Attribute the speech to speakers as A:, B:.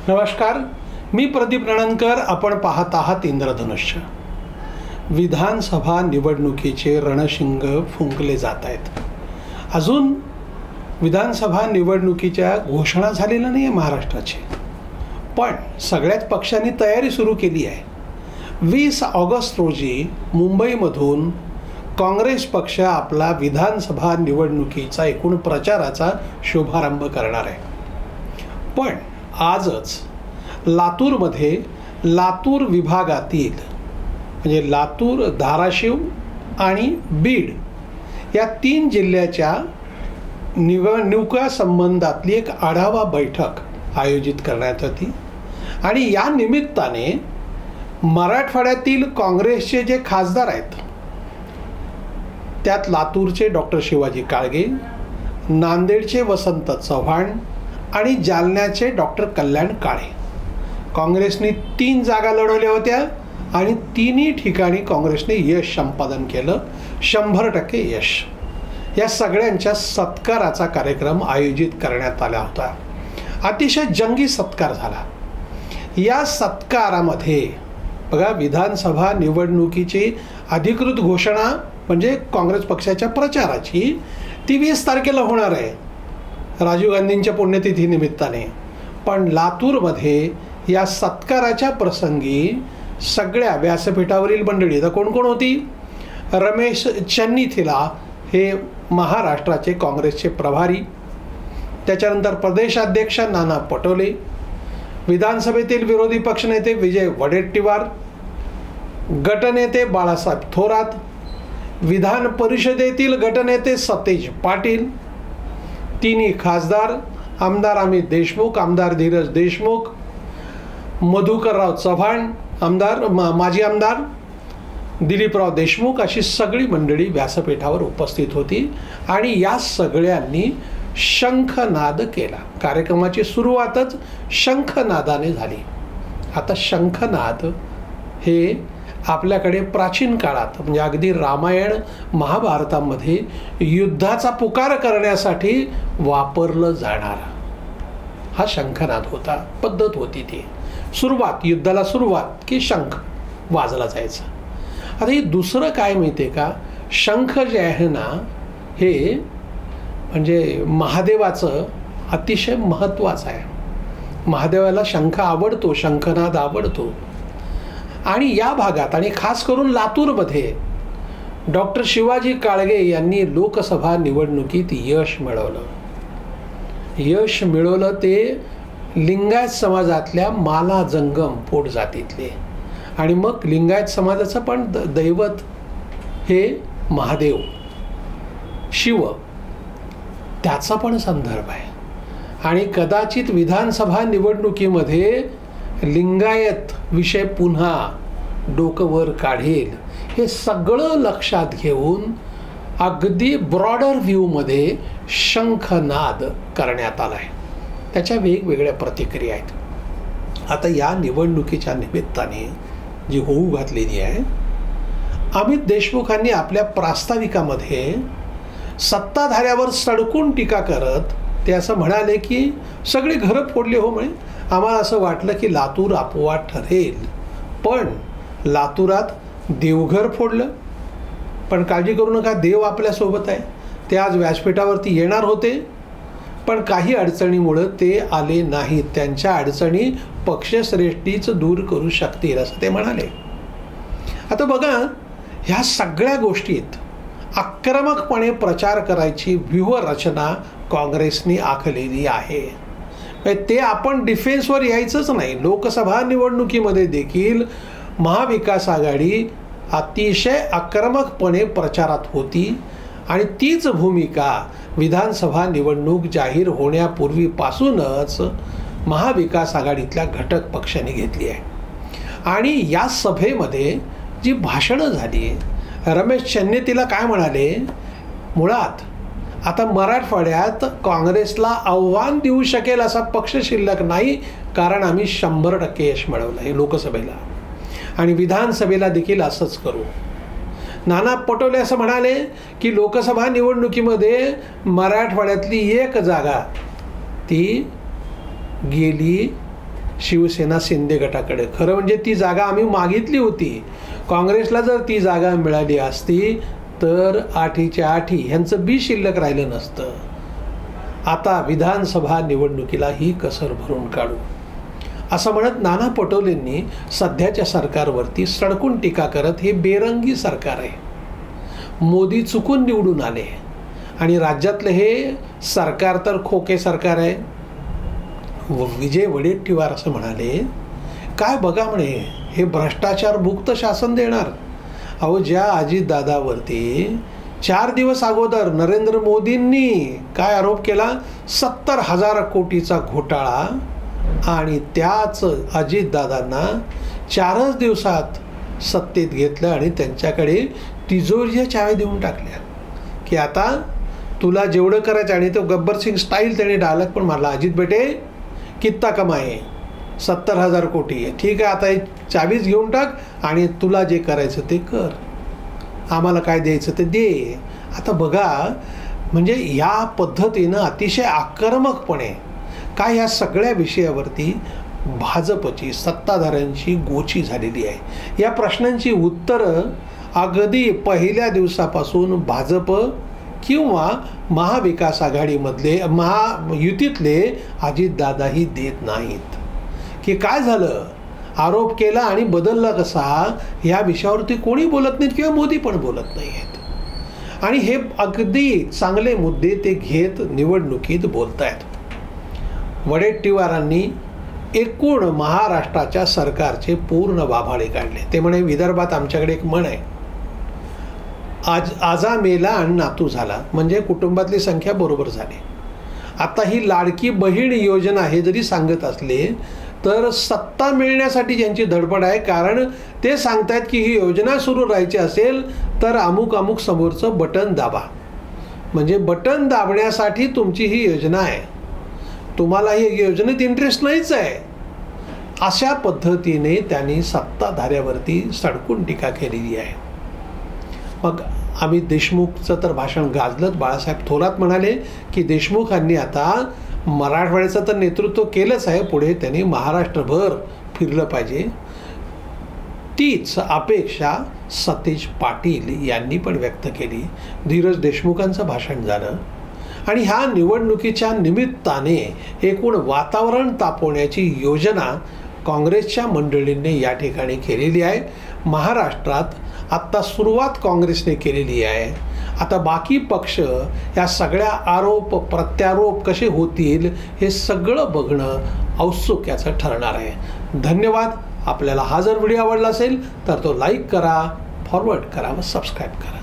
A: नमस्कार, मी प्रदीप नणंदकर. आपण पाहत आहात इंद्रधनुष्य. विधानसभा निवडणुकीचे रणशिंग फुंकले जात आहेत. अजून विधानसभा निवडणुकीच्या घोषणा झालेल्या नाही आहे महाराष्ट्राची, पण सगळ्याच पक्षांनी तयारी सुरू केली आहे. 20 ऑगस्ट रोजी मुंबईमधून काँग्रेस पक्ष आपला विधानसभा निवडणुकीचा एकूण प्रचाराचा शुभारंभ करणार आहे. पण आजच लातूरमध्ये लातूर विभागातील म्हणजे लातूर, धाराशिव आणि बीड या 3 जिल्ह्याच्या निवडणुका संबंधातली एक आढावा बैठक आयोजित करण्यात होती. आणि या निमित्ताने मराठवाड्यातील काँग्रेसचे जे खासदार आहेत त्यात लातूरचे डॉक्टर शिवाजी काळगे, नांदेडचे वसंत चव्हाण आणि जालन्याचे डॉक्टर कल्याण काळे, काँग्रेसने 3 जागा लढवल्या होत्या आणि 3ही ठिकाणी काँग्रेसने यश संपादन केलं. 100% यश. या सगळ्यांच्या सत्काराचा कार्यक्रम आयोजित करण्यात आला होता. अतिशय जंगी सत्कार झाला. या सत्कारामध्ये बघा, विधानसभा निवडणुकीची अधिकृत घोषणा म्हणजे काँग्रेस पक्षाच्या प्रचाराची ती 20 तारखेला होणार आहे, राजीव गांधींच्या पुण्यतिथी निमित्ताने. पण लातूरमध्ये या सत्काराच्या प्रसंगी सगळ्या व्यासपीठावरील मंडळी तर कोण कोण होती? रमेश चन्नीथिला हे महाराष्ट्राचे काँग्रेसचे प्रभारी, त्याच्यानंतर प्रदेशाध्यक्ष नाना पटोले, विधानसभेतील विरोधी पक्षनेते विजय वडेट्टीवार, गटनेते बाळासाहेब थोरात, विधान परिषदेतील गटनेते सतेज पाटील, 3ही खासदार आमदार अमित देशमुख, आमदार धीरज देशमुख, मधुकरराव चव्हाण आमदार, माजी आमदार दिलीपराव देशमुख, अशी सगळी मंडळी व्यासपीठावर उपस्थित होती. आणि या सगळ्यांनी शंखनाद केला. कार्यक्रमाची सुरुवातच शंखनादाने झाली. आता शंखनाद हे आपल्याकडे प्राचीन काळात म्हणजे अगदी रामायण महाभारतामध्ये युद्धाचा पुकार करण्यासाठी वापरलं जाणारा हा शंखनाद होता. पद्धत होती ती. सुरुवात, युद्धाला सुरुवात की शंख वाजला जायचा. आता हे दुसरं काय माहिती आहे का? शंख जे आहे ना, हे म्हणजे महादेवाचं अतिशय महत्त्वाचं आहे. महादेवाला शंख आवडतो, शंखनाद आवडतो. आणि या भागात आणि खास करून लातूरमध्ये डॉक्टर शिवाजी काळगे यांनी लोकसभा निवडणुकीत यश मिळवलं. यश मिळवलं ते लिंगायत समाजातल्या माला जंगम पोट जातीतले. आणि मग लिंगायत समाजाचं पण दैवत हे महादेव, शिव, त्याचा पण संदर्भ आहे. आणि कदाचित विधानसभा निवडणुकीमध्ये लिंगायत विषय पुन्हा डोकं वर काढेल हे सगळं लक्षात घेऊन अगदी ब्रॉडर व्ह्यूमध्ये शंखनाद करण्यात आला आहे. त्याच्या वेगवेगळ्या प्रतिक्रिया आहेत. आता या निवडणुकीच्या निमित्ताने जी होऊ घातलेली आहे, अमित देशमुखांनी आपल्या प्रास्ताविकामध्ये सत्ताधाऱ्यावर सडकून टीका करत ते असं म्हणाले की सगळी घरं फोडली हो म्हणे. आम्हाला असं वाटलं की लातूर अपवाद ठरेल, पण लातूरात देवघर फोडलं. पण काळजी करू नका, देव आपल्यासोबत आहे. ते आज व्यासपीठावरती येणार होते, पण काही अडचणीमुळं ते आले नाहीत. त्यांच्या अडचणी पक्षश्रेष्ठीच दूर करू शकतील असं ते म्हणाले. आता बघा, ह्या सगळ्या गोष्टीत आक्रमकपणे प्रचार करायची व्यूहरचना काँग्रेसने आखलेली आहे. ते आपण डिफेन्सवर यायचंच नाही. लोकसभा निवडणुकीमध्ये देखील महाविकास आघाडी अतिशय आक्रमकपणे प्रचारात होती आणि तीच भूमिका विधानसभा निवडणूक जाहीर होण्यापूर्वीपासूनच महाविकास आघाडीतल्या घटक पक्षांनी घेतली आहे. आणि या सभेमध्ये जी भाषणं झाली, रमेश चन्नीथिला काय म्हणाले? मुळात आता मराठवाड्यात काँग्रेसला आव्हान देऊ शकेल असा पक्ष शिल्लक नाही, कारण आम्ही 100% यश मिळवलं आहे लोकसभेला आणि विधानसभेला देखील असंच करू. नाना पटोले असं म्हणाले की लोकसभा निवडणुकीमध्ये मराठवाड्यातली एक जागा ती गेली शिवसेना शिंदे गटाकडे. खरं म्हणजे ती जागा आम्ही मागितली होती. काँग्रेसला जर ती जागा मिळाली असती तर 8च्या 8 ह्यांचं बी शिल्लक राहिलं नसतं. आता विधानसभा निवडणुकीला ही कसर भरून काढू असं म्हणत नाना पटोलेंनी सध्याच्या सरकारवरती सडकून टीका करत हे बेरंगी सरकार आहे, मोदी चुकून निवडून आले आणि राज्यातलं हे सरकार तर खोके सरकार आहे. विजय वडेट्टीवार असं म्हणाले, काय बघा म्हणे हे भ्रष्टाचार मुक्त शासन देणार. अहो, ज्या अजितदादावरती 4 दिवस अगोदर नरेंद्र मोदींनी काय आरोप केला, 70,000 कोटीचा घोटाळा, आणि त्याच अजितदादांना 4च दिवसात सत्तेत घेतलं आणि त्यांच्याकडे तिजोरीच्या चाव्या देऊन टाकल्या की आता तुला जेवढं करायचं. आणि तो गब्बर सिंग स्टाईल त्याने डायलॉग पण मारला, अजित बेटे कित्ता कमाए, 70,000 कोटी आहे, ठीक आहे, आता चावीच घेऊन टाक आणि तुला जे करायचं ते कर, आम्हाला काय द्यायचं ते दे. आता बघा, म्हणजे या पद्धतीनं अतिशय आक्रमकपणे काय ह्या सगळ्या विषयावरती भाजपची सत्ताधाऱ्यांची गोची झालेली आहे. या प्रश्नांची उत्तरं अगदी पहिल्या दिवसापासून भाजप किंवा महाविकास आघाडीमधले महायुतीतले अजितदादाही देत नाहीत. की काय झालं, आरोप केला आणि बदलला कसा, या विषयावरती कोणी बोलत नाहीत किंवा मोदी पण बोलत नाही आहेत. आणि हे अगदी चांगले मुद्दे ते घेत निवडणुकीत बोलत आहेत. वडेट्टीवारांनी एकूण महाराष्ट्राच्या सरकारचे पूर्ण वाभाडे काढले. ते म्हणे, विदर्भात आमच्याकडे एक म्हण आहे, आजा मेला आणि नातू झाला, म्हणजे कुटुंबातली संख्या बरोबर झाली. आता ही लाडकी बहीण योजना हे जरी सांगत असले तर सत्ता मिळण्यासाठी ज्यांची धडपड आहे, कारण ते सांगतायत की ही योजना सुरू राहायची असेल तर अमुक अमुक समोरचं बटन दाबा. म्हणजे बटन दाबण्यासाठी तुमची ही योजना आहे, तुम्हाला ही योजनेत इंटरेस्ट नाहीच आहे. अशा पद्धतीने त्यांनी सत्ताधाऱ्यावरती सडकून टीका केलेली आहे. मग अमित देशमुखचं तर भाषण गाजलंच. बाळासाहेब थोरात म्हणाले की देशमुखांनी आता मराठवाड्याचं तर नेतृत्व केलंच आहे, पुढे त्यांनी महाराष्ट्रभर फिरलं पाहिजे. तीच अपेक्षा सतेज पाटील यांनी पण व्यक्त केली. धीरज देशमुखांचं भाषण झालं. आणि ह्या निवडणुकीच्या निमित्ताने एकूण वातावरण तापवण्याची योजना काँग्रेसच्या मंडळींनी या ठिकाणी केलेली आहे. महाराष्ट्रात आत्ता सुरुवात काँग्रेसने केलेली आहे. आता बाकी पक्ष या सगळ्या आरोप प्रत्यारोप कसे होतील हे सगळं बघणं औत्सुक्याचं ठरणार आहे. धन्यवाद. आपल्याला हा जर व्हिडिओ आवडला असेल तर तो लाईक करा, फॉरवर्ड करा व सबस्क्राईब करा.